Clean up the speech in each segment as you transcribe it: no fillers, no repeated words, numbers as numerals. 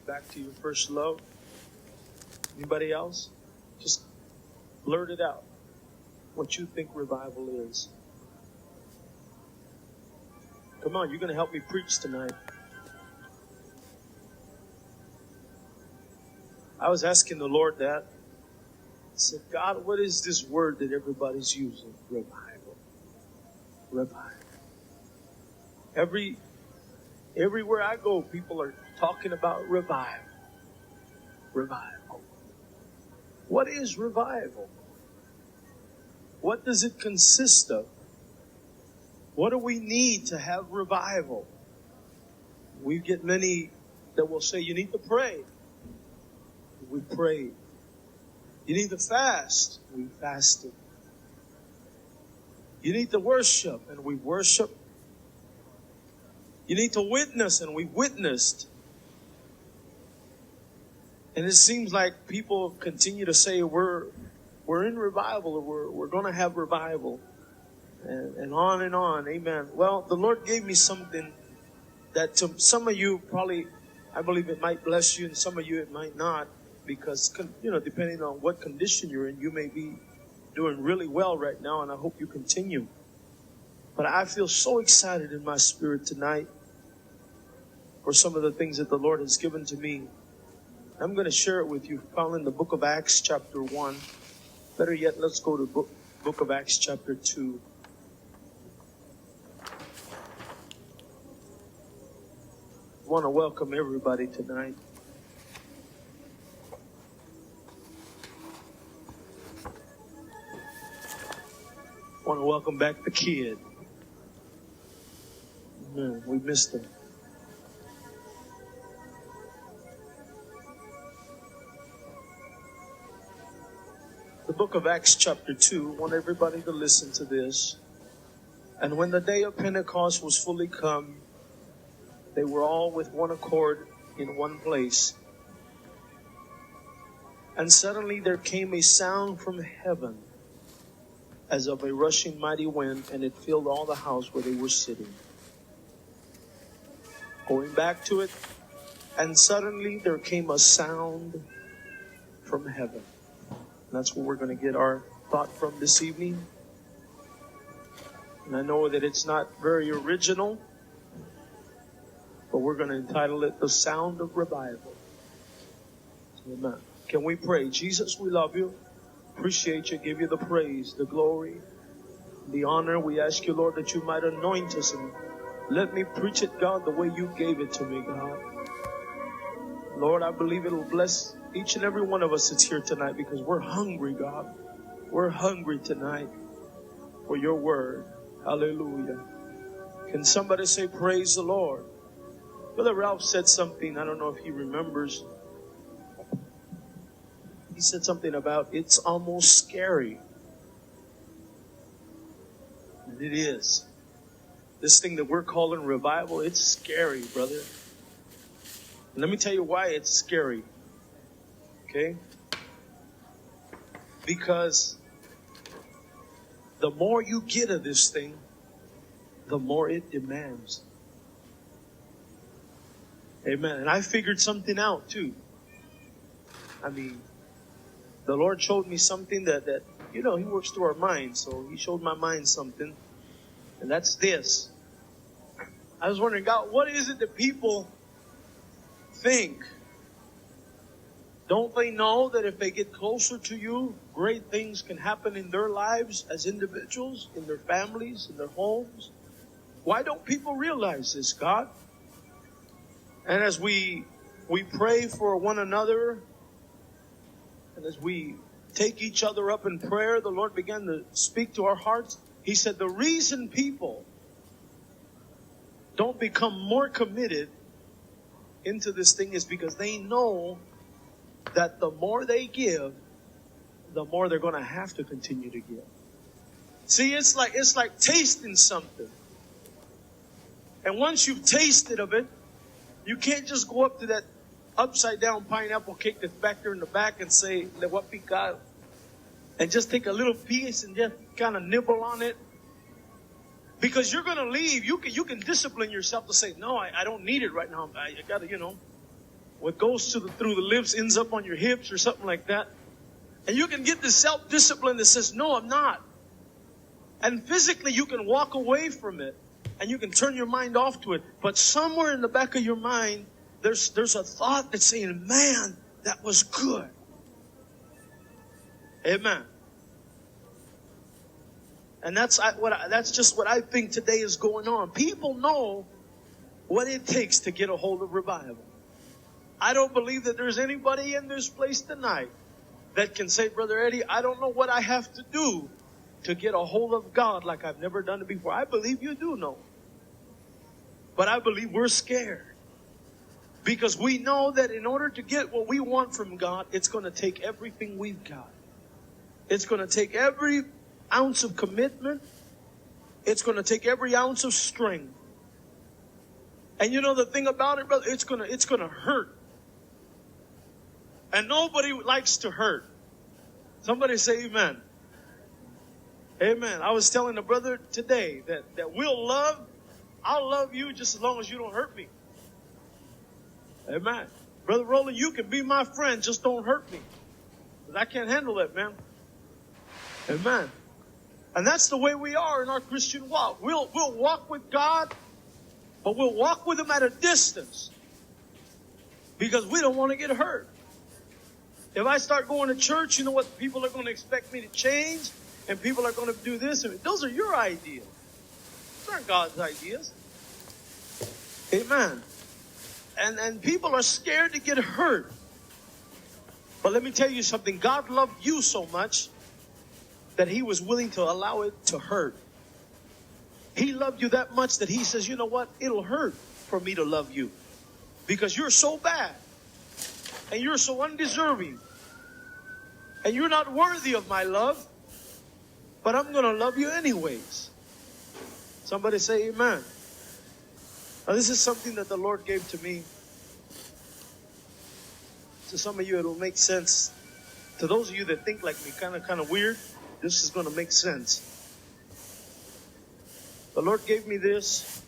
back to your first love? Anybody else? Just blurt it out. What you think revival is. Come on, you're going to help me preach tonight. I was asking the Lord that. I said, God, what is this word that everybody's using? Revival. Revival. Everywhere I go, people are talking about revival. Revival. What is revival? What does it consist of? What do we need to have revival? We get many that will say you need to pray. We prayed. You need to fast. We fasted. You need to worship, and we worship. You need to witness, and we witnessed. And it seems like people continue to say we're in revival, or we're going to have revival, and on and on. Amen. Well, the Lord gave me something that to some of you probably, I believe it might bless you, and some of you it might not, because, depending on what condition you're in, you may be doing really well right now, and I hope you continue. But I feel so excited in my spirit tonight for some of the things that the Lord has given to me. I'm going to share it with you, found in the book of Acts chapter 1. Better yet, let's go to book of Acts chapter 2. I want to welcome everybody tonight. I want to welcome back the kid. We missed him. The book of Acts chapter 2, I want everybody to listen to this. And when the day of Pentecost was fully come, they were all with one accord in one place. And suddenly there came a sound from heaven as of a rushing mighty wind, and it filled all the house where they were sitting. Going back to it, and suddenly there came a sound from heaven. That's where we're going to get our thought from this evening. And I know that it's not very original, but we're going to entitle it The Sound of Revival. Amen. Can we pray? Jesus, we love you. Appreciate you. Give you the praise, the glory, the honor. We ask you, Lord, that you might anoint us and let me preach it, God, the way you gave it to me, God. Lord, I believe it will bless each and every one of us that's here tonight, because we're hungry, God. We're hungry tonight for your word. Hallelujah. Can somebody say, praise the Lord? Brother Ralph said something, I don't know if he remembers. He said something about it's almost scary. And it is. This thing that we're calling revival, it's scary, brother. And let me tell you why it's scary. Okay? Because the more you get of this thing, the more it demands. Amen. And I figured something out too. I mean, the Lord showed me something that He works through our minds. So He showed my mind something. And that's this. I was wondering, God, what is it that people think? Don't they know that if they get closer to you, great things can happen in their lives as individuals, in their families, in their homes? Why don't people realize this, God? And as we pray for one another, and as we take each other up in prayer, the Lord began to speak to our hearts. He said, the reason people don't become more committed into this thing is because they know that the more they give, the more they're going to have to continue to give. See, it's like tasting something. And once you've tasted of it, you can't just go up to that upside down pineapple cake that's back there in the back and say, "Le voy a picar," and just take a little piece and just kind of nibble on it. Because you're going to leave. You can discipline yourself to say, no, I don't need it right now. I got to, what goes through the lips ends up on your hips or something like that. And you can get this self-discipline that says, no, I'm not. And physically you can walk away from it and you can turn your mind off to it. But somewhere in the back of your mind, there's a thought that's saying, man, that was good. Amen. And that's just what I think today is going on. People know what it takes to get a hold of revival. I don't believe that there's anybody in this place tonight that can say, Brother Eddie, I don't know what I have to do to get a hold of God like I've never done it before. I believe you do know. But I believe we're scared. Because we know that in order to get what we want from God, it's going to take everything we've got. It's going to take every ounce of commitment. It's going to take every ounce of strength. And you know the thing about it, brother, it's going to hurt. And nobody likes to hurt. Somebody say amen. Amen. I was telling a brother today that I'll love you just as long as you don't hurt me. Amen. Brother Roland, you can be my friend, just don't hurt me. Because I can't handle that, man. Amen. And that's the way we are in our Christian walk. We'll walk with God, but we'll walk with Him at a distance. Because we don't want to get hurt. If I start going to church, you know what? People are going to expect me to change. And people are going to do this. And those are your ideas. Those aren't God's ideas. Amen. And people are scared to get hurt. But let me tell you something. God loved you so much that He was willing to allow it to hurt. He loved you that much that He says, you know what? It'll hurt for me to love you. Because you're so bad. And you're so undeserving. And you're not worthy of my love. But I'm going to love you anyways. Somebody say amen. Now this is something that the Lord gave to me. To some of you it will make sense. To those of you that think like me, kind of weird, this is going to make sense. The Lord gave me this,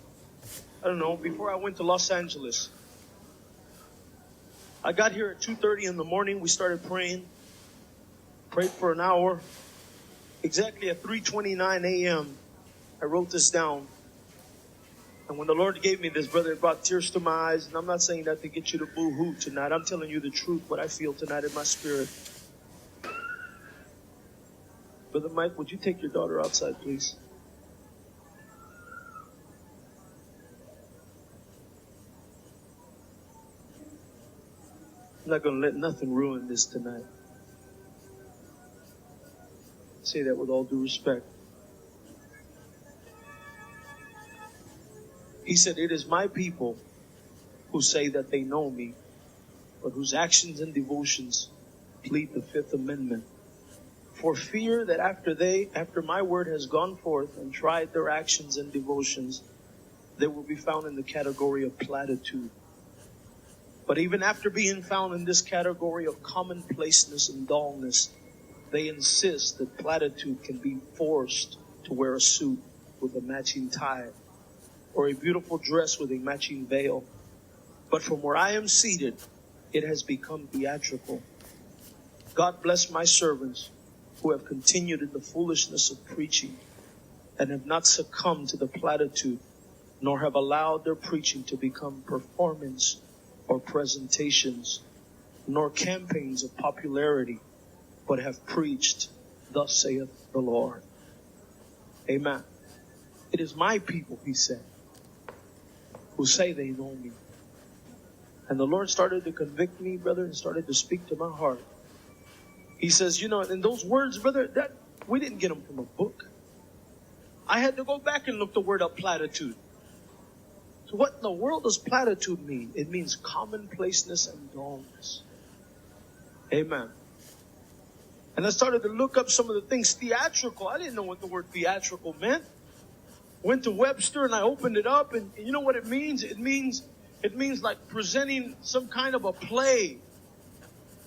I don't know, before I went to Los Angeles. I got here at 2:30 in the morning. We started praying. Prayed for an hour. Exactly at 3:29 a.m., I wrote this down. And when the Lord gave me this, brother, it brought tears to my eyes. And I'm not saying that to get you to boo-hoo tonight. I'm telling you the truth, what I feel tonight in my spirit. Brother Mike, would you take your daughter outside, please? I'm not going to let nothing ruin this tonight. I say that with all due respect. He said, it is my people who say that they know me, but whose actions and devotions plead the Fifth Amendment. For fear that after my word has gone forth and tried their actions and devotions, they will be found in the category of platitude. But even after being found in this category of commonplaceness and dullness, they insist that platitude can be forced to wear a suit with a matching tie, or a beautiful dress with a matching veil. But from where I am seated, it has become theatrical. God bless my servants who have continued in the foolishness of preaching and have not succumbed to the platitude, nor have allowed their preaching to become performance or presentations, nor campaigns of popularity, but have preached, thus saith the Lord. Amen. It is my people, he said, who say they know me. And the Lord started to convict me, brother, and started to speak to my heart. He says, you know, and those words, brother, that we didn't get them from a book. I had to go back and look the word up, platitude. So what in the world does platitude mean? It means commonplaceness and dullness. Amen. And I started to look up some of the things. Theatrical. I didn't know what the word theatrical meant. Went to Webster and I opened it up, and you know what it means? It means like presenting some kind of a play.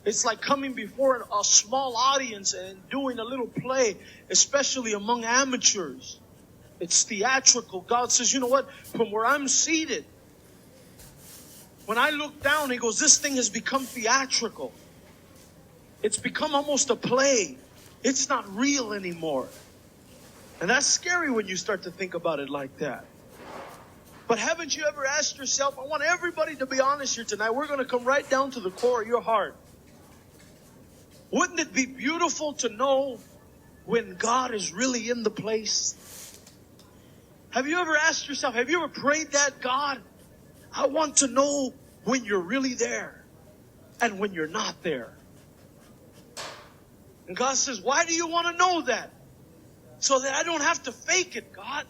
It's like coming before a small audience and doing a little play, especially among amateurs. It's theatrical. God says, you know what? From where I'm seated, When I look down, he goes, this thing has become theatrical. It's become almost a play. It's not real anymore. And that's scary when you start to think about it like that. But haven't you ever asked yourself, I want everybody to be honest here tonight. We're going to come right down to the core of your heart. Wouldn't it be beautiful to know when God is really in the place? Have you ever asked yourself, have you ever prayed that, God, I want to know when you're really there and when you're not there? And God says, why do you want to know that? So that I don't have to fake it, God.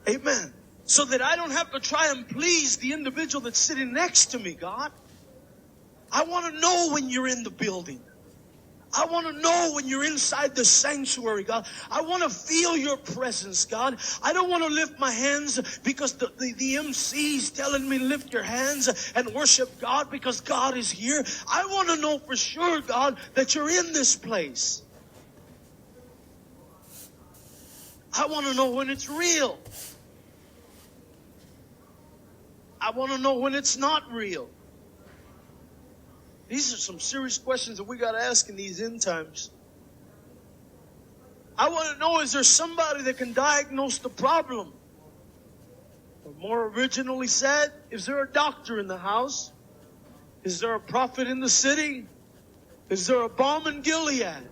Amen. So that I don't have to try and please the individual that's sitting next to me, God. I want to know when you're in the building. I want to know when you're inside the sanctuary, God. I want to feel your presence, God. I don't want to lift my hands because the MC's telling me lift your hands and worship God because God is here. I want to know for sure, God, that you're in this place. I want to know when it's real. I want to know when it's not real. These are some serious questions that we got to ask in these end times. I want to know, is there somebody that can diagnose the problem? Or more originally said, is there a doctor in the house? Is there a prophet in the city? Is there a balm in Gilead?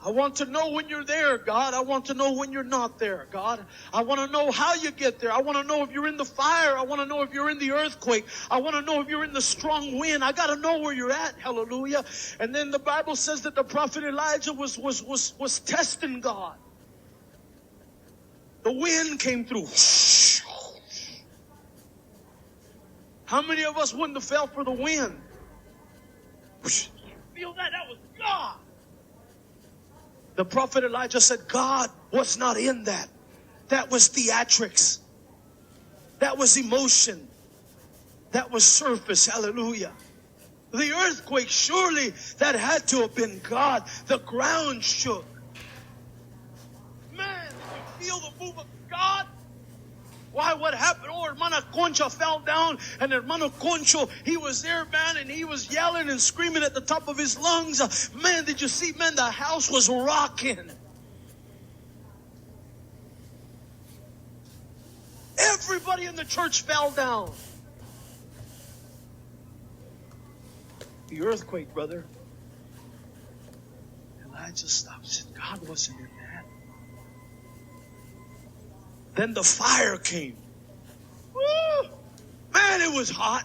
I want to know when you're there, God. I want to know when you're not there, God. I want to know how you get there. I want to know if you're in the fire. I want to know if you're in the earthquake. I want to know if you're in the strong wind. I got to know where you're at. Hallelujah. And then the Bible says that the prophet Elijah was testing God. The wind came through. How many of us wouldn't have fell for the wind? Feel that? That was God. The prophet Elijah said, God was not in that. That was theatrics. That was emotion. That was surface. Hallelujah. The earthquake, surely that had to have been God. The ground shook. Man, did you feel the move of God? Why, what happened? Oh, Hermana Concha fell down, and Hermano Concho, he was there, man, and he was yelling and screaming at the top of his lungs. Man, did you see, man, the house was rocking. Everybody in the church fell down. The earthquake, brother. Elijah stopped and said, God wasn't in that. Then the fire came. Woo! Man, it was hot.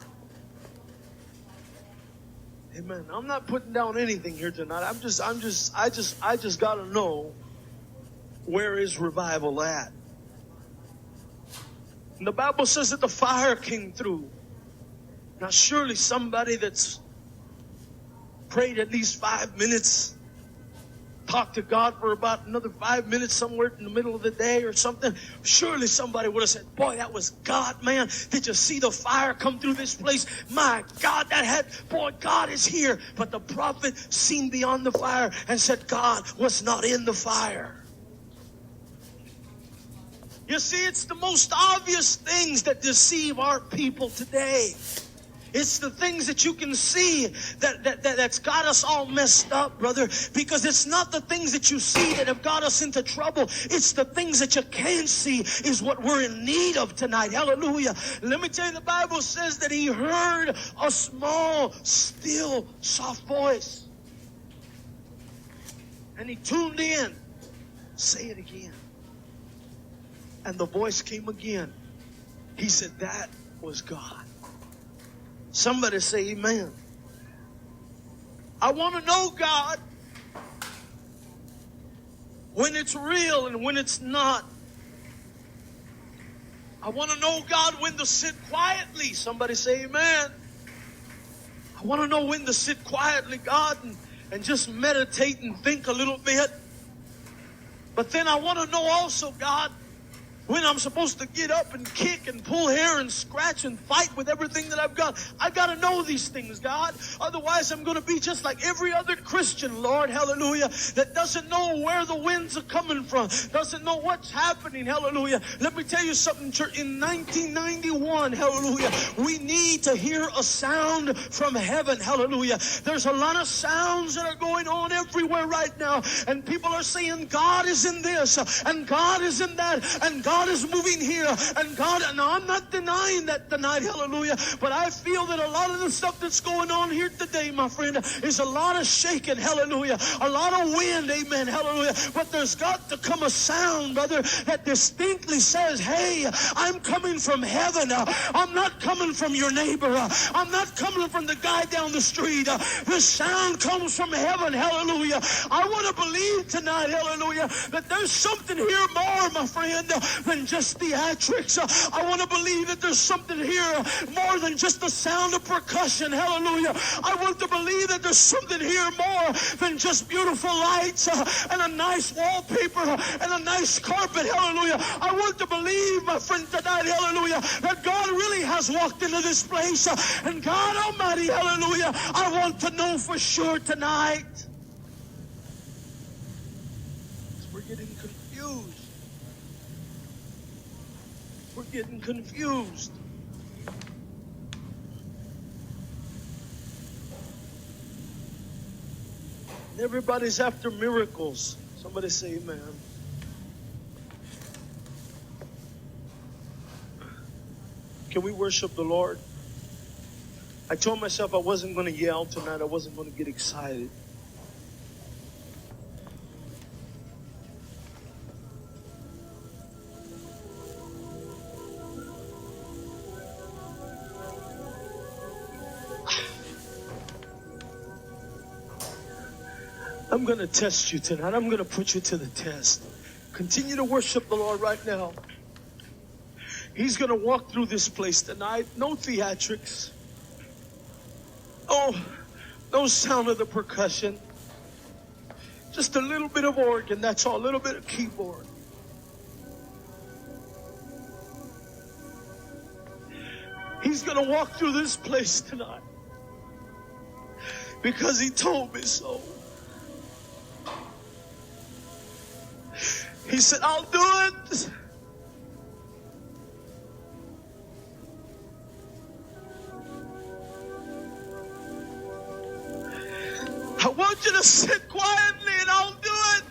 Amen. I'm not putting down anything here tonight. I just got to know, where is revival at? And the Bible says that the fire came through. Now surely somebody that's prayed at least 5 minutes, talk to God for about another 5 minutes somewhere in the middle of the day or something, surely somebody would have said, boy, that was God, man. Did you see the fire come through this place? My God, boy, God is here. But the prophet seen beyond the fire and said, God was not in the fire. You see, it's the most obvious things that deceive our people today. It's the things that you can see that's got us all messed up, brother. Because it's not the things that you see that have got us into trouble. It's the things that you can't see is what we're in need of tonight. Hallelujah. Let me tell you, the Bible says that he heard a small, still, soft voice. And he tuned in. Say it again. And the voice came again. He said, that was God. Somebody say amen. I want to know, God, when it's real and when it's not. I want to know, God, when to sit quietly. Somebody say amen. I want to know when to sit quietly, God, and just meditate and think a little bit. But then I want to know also, God, When I'm supposed to get up and kick and pull hair and scratch and fight with everything that I've got. I got to know these things, God. Otherwise, I'm going to be just like every other Christian, Lord, hallelujah, that doesn't know where the winds are coming from, doesn't know what's happening, hallelujah. Let me tell you something, church. In 1991, hallelujah, we need to hear a sound from heaven, hallelujah. There's a lot of sounds that are going on everywhere right now, and people are saying God is in this, and God is in that, and God is moving here, and God, now I'm not denying that tonight, hallelujah, but I feel that a lot of the stuff that's going on here today, my friend, is a lot of shaking, hallelujah, a lot of wind, amen, hallelujah, but there's got to come a sound, brother, that distinctly says, hey, I'm coming from heaven, I'm not coming from your neighbor, I'm not coming from the guy down the street, this sound comes from heaven, hallelujah. I want to believe tonight, hallelujah, that there's something here more, my friend, than just theatrics. I want to believe that there's something here more than just the sound of percussion. Hallelujah. I want to believe that there's something here more than just beautiful lights and a nice wallpaper and a nice carpet. Hallelujah. I want to believe, my friend, tonight, hallelujah, that God really has walked into this place. And God Almighty, hallelujah, I want to know for sure tonight. We're getting confused. We're getting confused. And everybody's after miracles. Somebody say amen. Can we worship the Lord? I told myself I wasn't going to yell tonight. I wasn't going to get excited. I'm going to test you tonight. I'm going to put you to the test. Continue to worship the Lord right now. He's going to walk through this place tonight. No theatrics. Oh, no sound of the percussion. Just a little bit of organ. That's all. A little bit of keyboard. He's going to walk through this place tonight. Because he told me so. He said, I'll do it. I want you to sit quietly and I'll do it.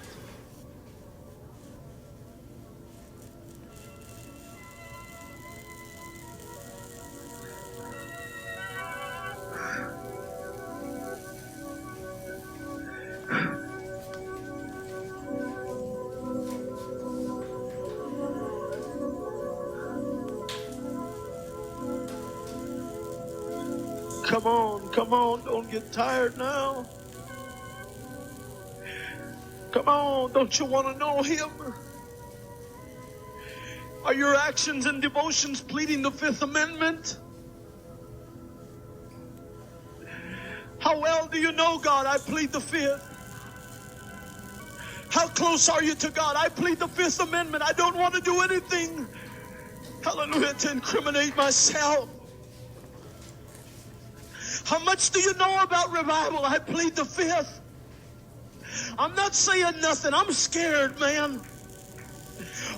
Come on, don't get tired now. Come on, don't you want to know him? Are your actions and devotions pleading the Fifth Amendment? How well do you know God? I plead the Fifth. How close are you to God? I plead the Fifth Amendment. I don't want to do anything, hallelujah, to incriminate myself. How much do you know about revival? I plead the Fifth. I'm not saying nothing. I'm scared, man.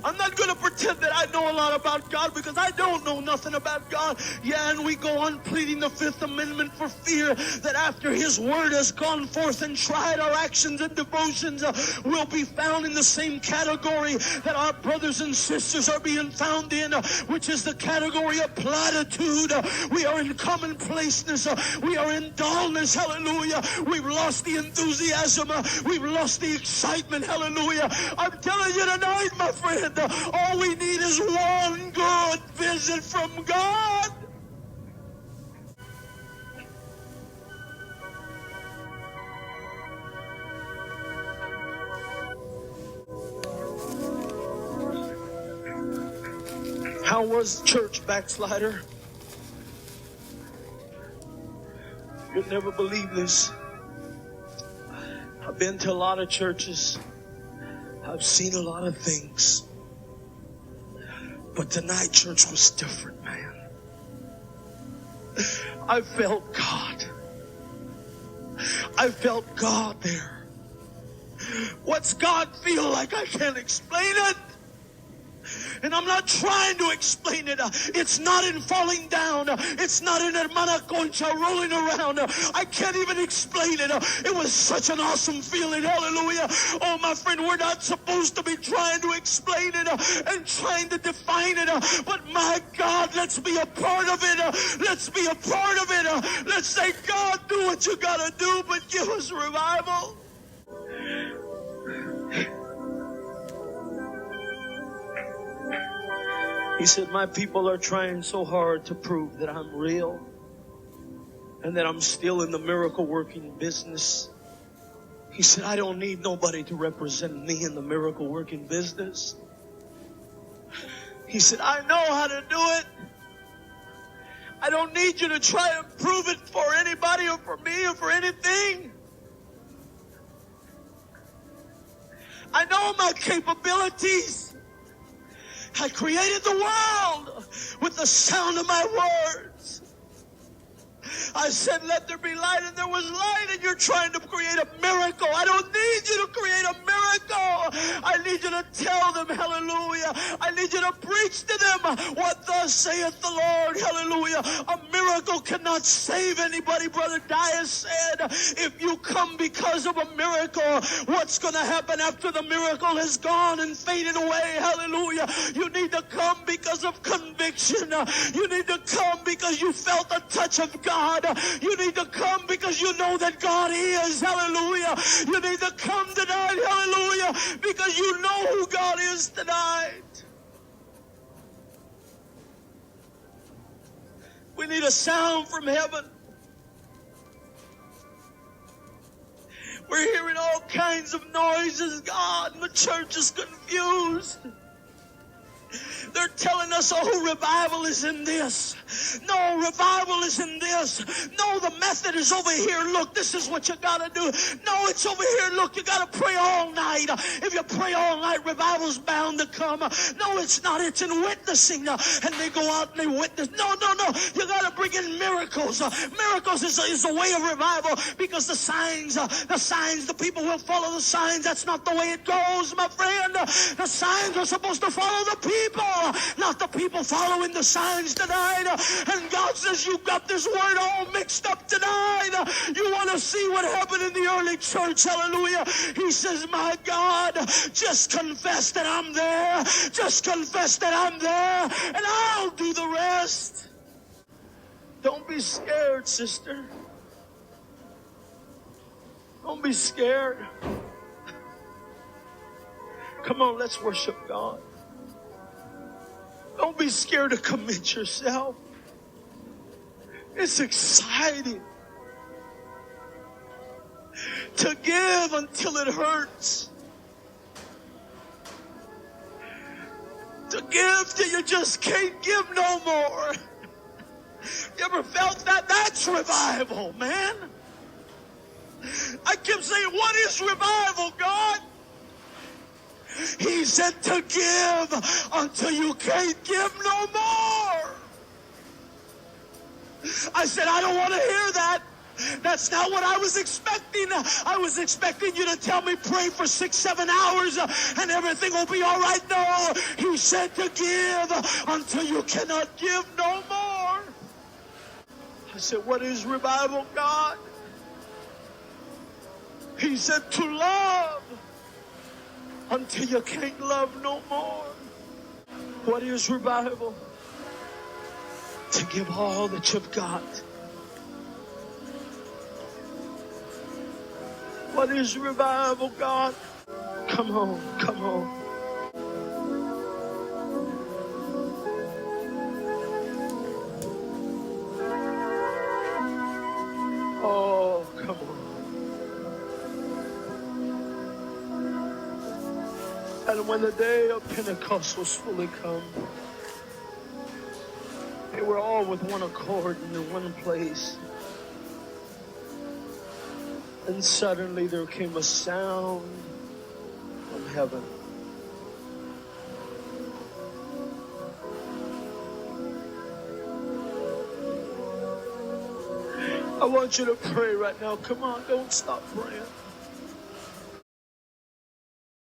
I'm not going to pretend that I know a lot about God because I don't know nothing about God. Yeah, and we go on pleading the Fifth Amendment for fear that after His Word has gone forth and tried, our actions and devotions will be found in the same category that our brothers and sisters are being found in, which is the category of platitude. We are in commonplaceness. We are in dullness. Hallelujah. We've lost the enthusiasm. We've lost the excitement. Hallelujah. I'm telling you tonight, my friend, all we need is one good visit from God. How was church, backslider? You'll never believe this. I've been to a lot of churches. I've seen a lot of things. But tonight, church, was different, man. I felt God. I felt God there. What's God feel like? I can't explain it. And I'm not trying to explain it. It's not in falling down. It's not in hermana concha rolling around. I can't even explain it. It was such an awesome feeling. Hallelujah. Oh, my friend, we're not supposed to be trying to explain it and trying to define it. But my God, let's be a part of it. Let's be a part of it. Let's say, God, do what you got to do, but give us revival. He said, my people are trying so hard to prove that I'm real and that I'm still in the miracle working business. He said, I don't need nobody to represent me in the miracle working business. He said, I know how to do it. I don't need you to try and prove it for anybody or for me or for anything. I know my capabilities. I created the world with the sound of my words. I said, let there be light, and there was light, and you're trying to create a miracle. I don't need you to create a miracle. I need you to tell them, hallelujah. I need you to preach to them what thus saith the Lord, hallelujah. A miracle cannot save anybody, Brother Dias said. If you come because of a miracle, what's going to happen after the miracle has gone and faded away, hallelujah? You need to come because of conviction. You need to come because you felt the touch of God. You need to come because you know that God is, hallelujah. You need to come tonight, hallelujah, because you know who God is tonight. We need a sound from heaven. We're hearing all kinds of noises, God, and the church is confused. They're telling us, oh, revival is in this. No, revival is in this. No, the method is over here. Look, this is what you got to do. No, it's over here. Look, you got to pray all night. If you pray all night, revival's bound to come. No, it's not. It's in witnessing. And they go out and they witness. No. You got to bring in miracles. Miracles is a way of revival because the signs, the people will follow the signs. That's not the way it goes, my friend. The signs are supposed to follow the people, not the people following the signs tonight. And God says, you've got this word all mixed up tonight. You want to see what happened in the early church, hallelujah. He says, my God, just confess that I'm there. Just confess that I'm there, and I'll do the rest. Don't be scared, sister. Don't be scared. Come on, let's worship God. Don't be scared to commit yourself. It's exciting to give until it hurts. To give till you just can't give no more. You ever felt that? That's revival, man. I kept saying, what is revival, God? He said to give until you can't give no more. I said, I don't want to hear that. That's not what I was expecting. I was expecting you to tell me pray for 6-7 hours and everything will be all right. No, he said to give until you cannot give no more. I said, what is revival, God? He said to love until you can't love no more. What is revival? To give all that you've got. What is revival, God? Come on, come on. Oh, come on. And when the day of Pentecost was fully come, they were all with one accord in one place. And suddenly there came a sound from heaven. want you to pray right now. Come on, don't stop praying.